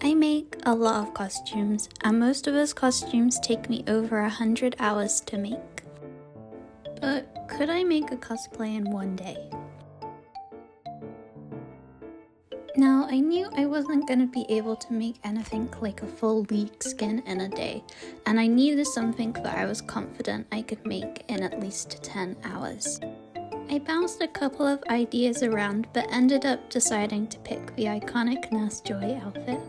I make a lot of costumes, and most of those costumes take me over 100 hours to make. But could I make a cosplay in one day? Now, I knew I wasn't going to be able to make anything like a full leek skin in a day, and I needed something that I was confident I could make in at least 10 hours. I bounced a couple of ideas around, but ended up deciding to pick the iconic Nurse Joy outfit.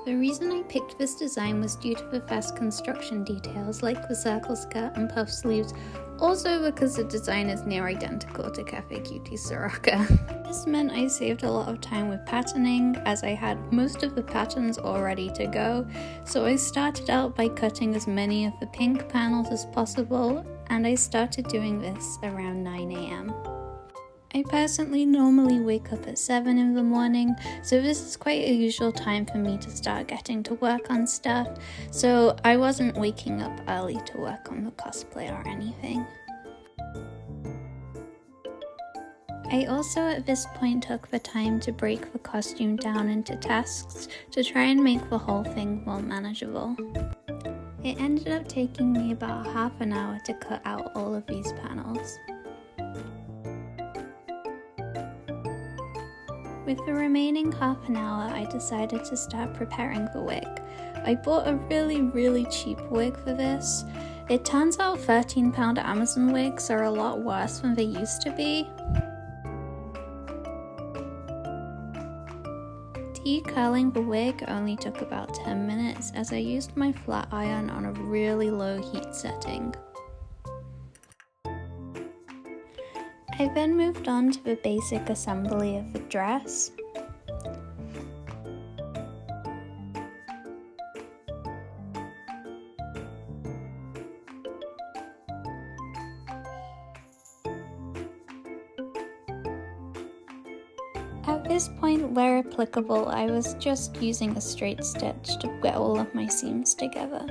The reason I picked this design was due to the fast construction details like the circle skirt and puff sleeves, also because the design is near identical to Cafe Cutie's Soraka. This meant I saved a lot of time with patterning, as I had most of the patterns all ready to go, so I started out by cutting as many of the pink panels as possible, and I started doing this around 9 AM. I personally normally wake up at 7 in the morning, so this is quite a usual time for me to start getting to work on stuff, so I wasn't waking up early to work on the cosplay or anything. I also at this point took the time to break the costume down into tasks to try and make the whole thing more manageable. It ended up taking me about half an hour to cut out all of these panels. With the remaining half an hour, I decided to start preparing the wig. I bought a really cheap wig for this. It turns out £13 Amazon wigs are a lot worse than they used to be. Decurling the wig only took about 10 minutes as I used my flat iron on a really low heat setting. I then moved on to the basic assembly of the dress. At this point, where applicable, I was just using a straight stitch to get all of my seams together.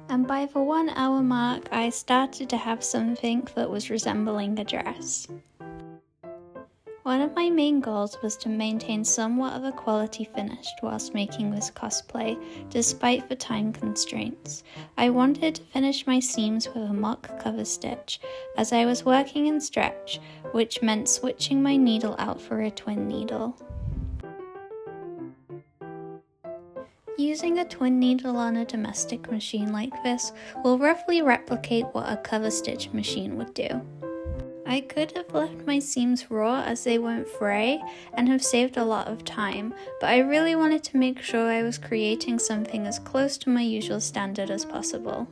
And by the 1 hour mark, I started to have something that was resembling a dress. One of my main goals was to maintain somewhat of a quality finish whilst making this cosplay, despite the time constraints. I wanted to finish my seams with a mock cover stitch, as I was working in stretch, which meant switching my needle out for a twin needle. Using a twin needle on a domestic machine like this will roughly replicate what a cover stitch machine would do. I could have left my seams raw as they won't fray and have saved a lot of time, but I really wanted to make sure I was creating something as close to my usual standard as possible.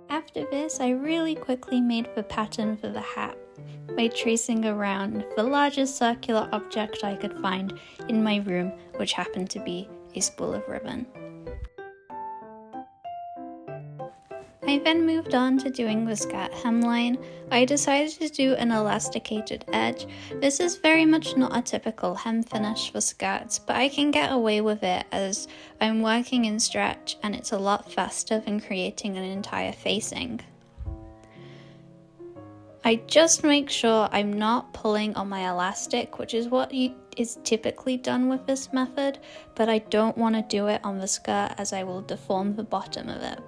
After this, I really quickly made the pattern for the hat by tracing around the largest circular object I could find in my room, which happened to be a spool of ribbon. I then moved on to doing the skirt hemline. I decided to do an elasticated edge. This is very much not a typical hem finish for skirts, but I can get away with it as I'm working in stretch and it's a lot faster than creating an entire facing. I just make sure I'm not pulling on my elastic, which is what is typically done with this method, but I don't want to do it on the skirt as I will deform the bottom of it.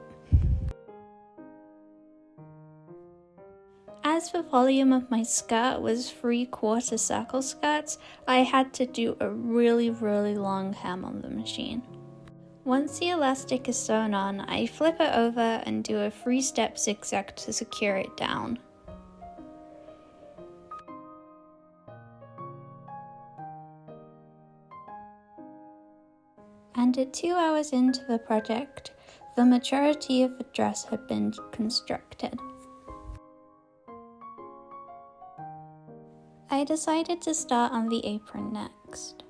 As the volume of my skirt was 3/4 circle skirts, I had to do a really long hem on the machine. Once the elastic is sewn on, I flip it over and do a 3-step zigzag to secure it down. And at 2 hours into the project, the majority of the dress had been constructed. I decided to start on the apron next.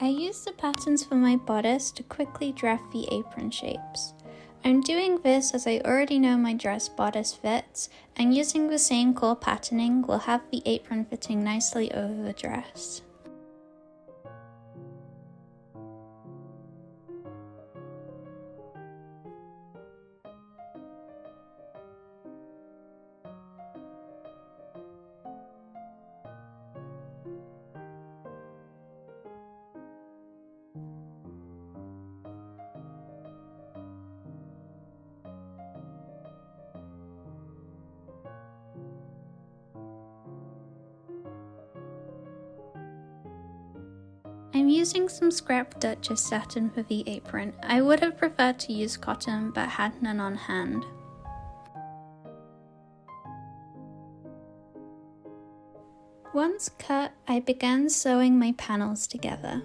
I used the patterns for my bodice to quickly draft the apron shapes. I'm doing this as I already know my dress bodice fits, and using the same core patterning will have the apron fitting nicely over the dress. I'm using some scrap Duchess satin for the apron. I would have preferred to use cotton but had none on hand. Once cut, I began sewing my panels together.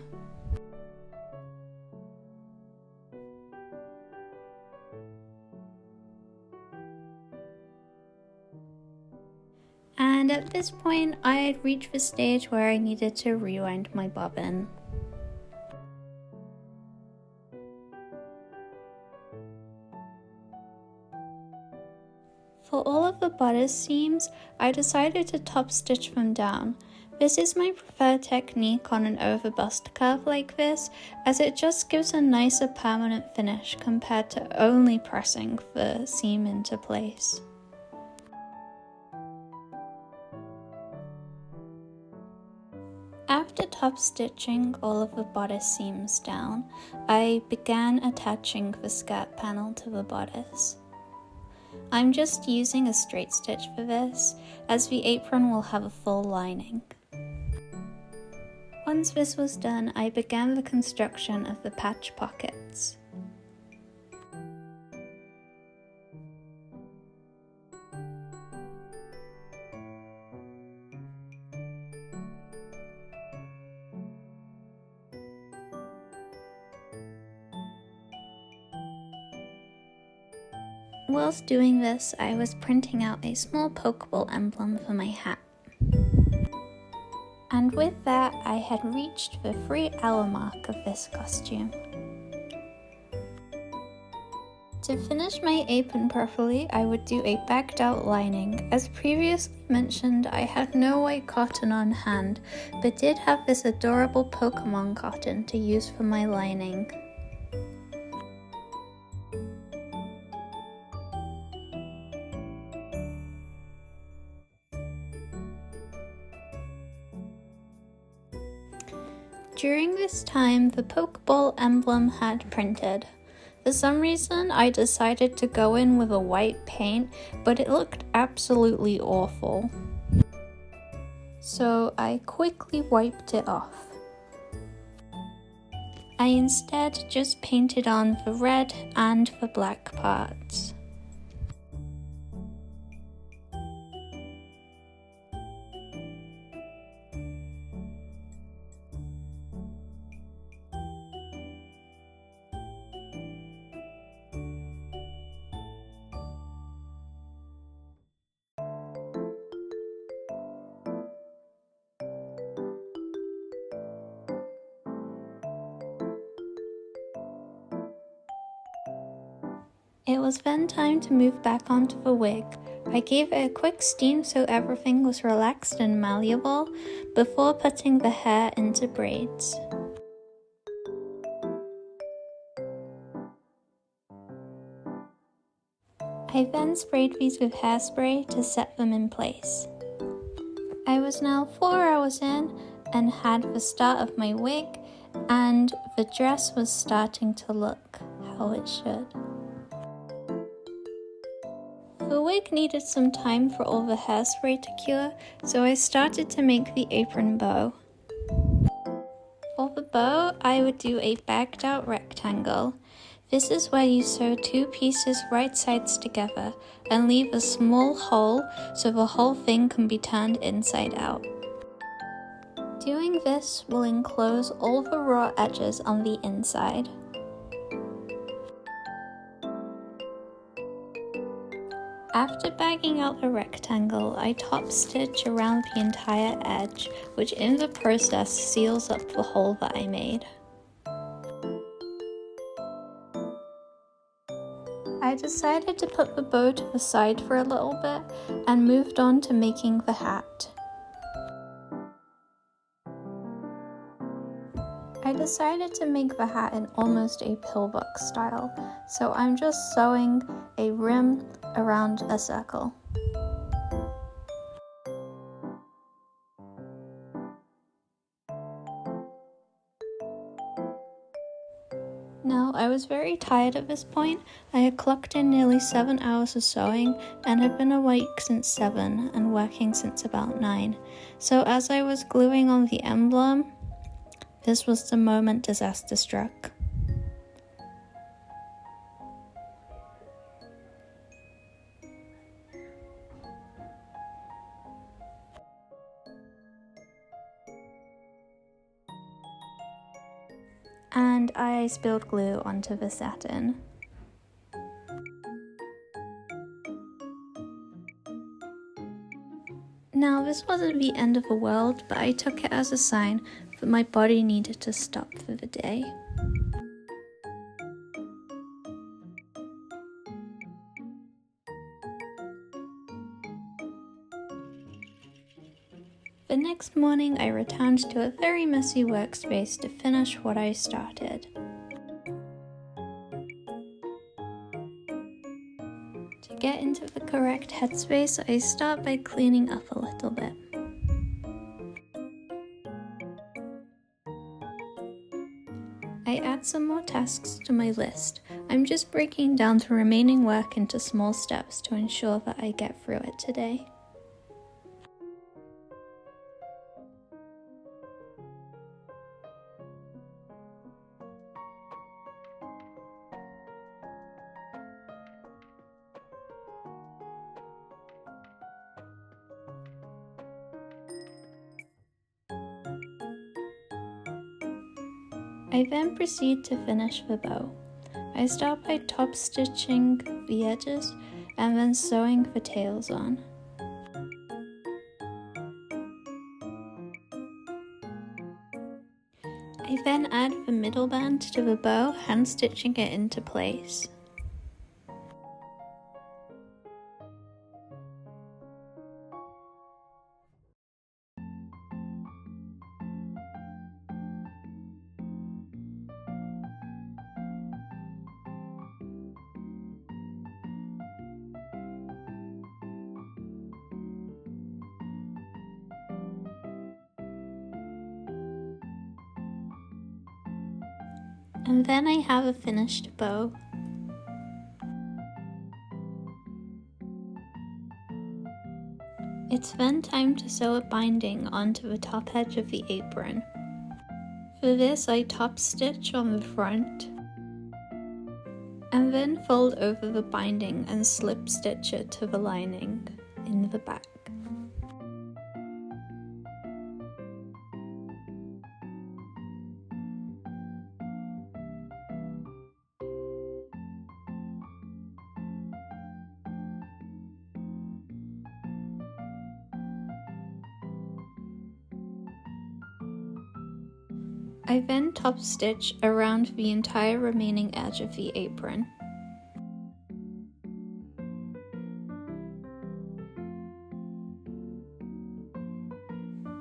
And at this point, I had reached the stage where I needed to rewind my bobbin. For all of the bodice seams, I decided to top stitch them down. This is my preferred technique on an overbust curve like this, as it just gives a nicer permanent finish compared to only pressing the seam into place. After top stitching all of the bodice seams down, I began attaching the skirt panel to the bodice. I'm just using a straight stitch for this, as the apron will have a full lining. Once this was done, I began the construction of the patch pockets. Whilst doing this, I was printing out a small Pokeball emblem for my hat. And with that, I had reached the 3-hour mark of this costume. To finish my apron properly, I would do a backed out lining. As previously mentioned, I had no white cotton on hand, but did have this adorable Pokemon cotton to use for my lining. During this time, the Pokeball emblem had printed. For some reason, I decided to go in with a white paint, but it looked absolutely awful. So I quickly wiped it off. I instead just painted on the red and the black parts. It was then time to move back onto the wig. I gave it a quick steam so everything was relaxed and malleable before putting the hair into braids. I then sprayed these with hairspray to set them in place. I was now 4 hours in and had the start of my wig, and the dress was starting to look how it should. The wig needed some time for all the hairspray to cure, so I started to make the apron bow. For the bow, I would do a backed out rectangle. This is where you sew 2 pieces right sides together and leave a small hole so the whole thing can be turned inside out. Doing this will enclose all the raw edges on the inside. After bagging out the rectangle, I top stitch around the entire edge, which in the process seals up the hole that I made. I decided to put the bow to the side for a little bit and moved on to making the hat. I decided to make the hat in almost a pillbox style, so I'm just sewing a rim around a circle. Now, I was very tired at this point. I had clocked in nearly 7 hours of sewing and had been awake since 7 and working since about 9. So as I was gluing on the emblem, this was the moment disaster struck. And I spilled glue onto the satin. Now, this wasn't the end of the world, but I took it as a sign that my body needed to stop for the day. The next morning, I returned to a very messy workspace to finish what I started. To get into the correct headspace, I start by cleaning up a little bit. I add some more tasks to my list. I'm just breaking down the remaining work into small steps to ensure that I get through it today. I then proceed to finish the bow. I start by top stitching the edges and then sewing the tails on. I then add the middle band to the bow, hand stitching it into place. And then I have a finished bow. It's then time to sew a binding onto the top edge of the apron. For this, I top stitch on the front and then fold over the binding and slip stitch it to the lining in the back. I then top stitch around the entire remaining edge of the apron.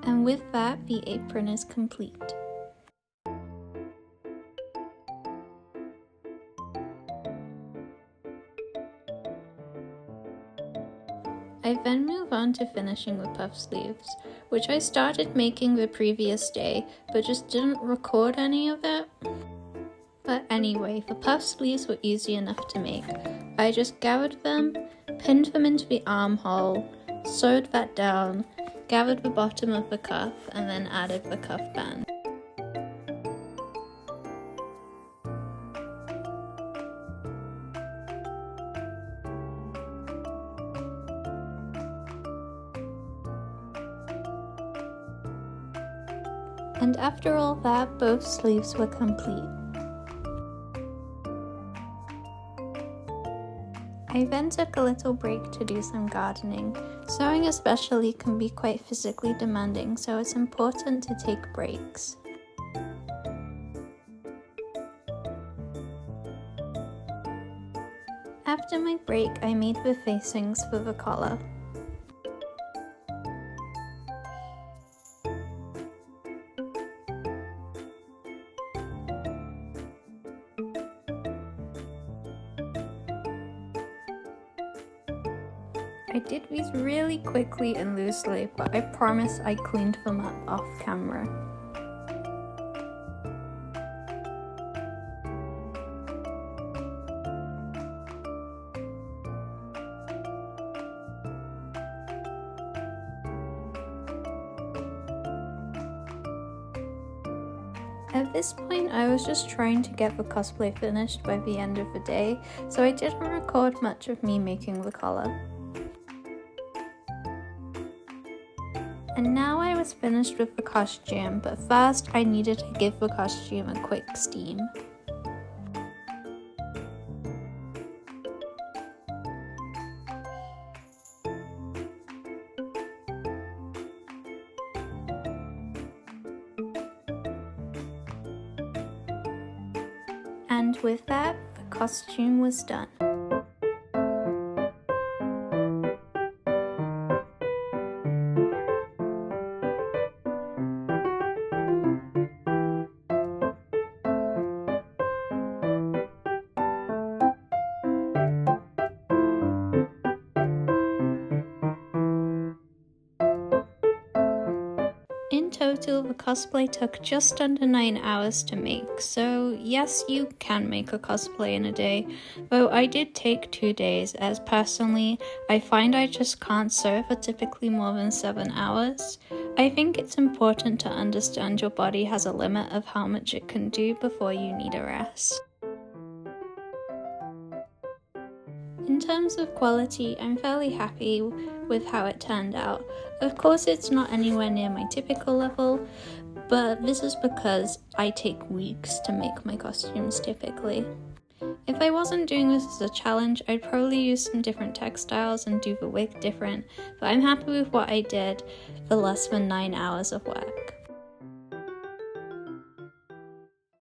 And with that, the apron is complete. I then move on to finishing the puff sleeves, which I started making the previous day, but just didn't record any of it. But anyway, the puff sleeves were easy enough to make. I just gathered them, pinned them into the armhole, sewed that down, gathered the bottom of the cuff, and then added the cuff band. And after all that, both sleeves were complete. I then took a little break to do some gardening. Sewing especially can be quite physically demanding, so it's important to take breaks. After my break, I made the facings for the collar. I did these really quickly and loosely, but I promise I cleaned them up off camera. At this point, I was just trying to get the cosplay finished by the end of the day, so I didn't record much of me making the collar. And now I was finished with the costume, but first I needed to give the costume a quick steam. And with that, the costume was done. In total, the cosplay took just under 9 hours to make, so yes, you can make a cosplay in a day, though I did take 2 days, as personally, I find I just can't sew for typically more than 7 hours. I think it's important to understand your body has a limit of how much it can do before you need a rest. In terms of quality, I'm fairly happy with how it turned out. Of course, it's not anywhere near my typical level, but this is because I take weeks to make my costumes typically. If I wasn't doing this as a challenge, I'd probably use some different textiles and do the wig different, but I'm happy with what I did for less than 9 hours of work.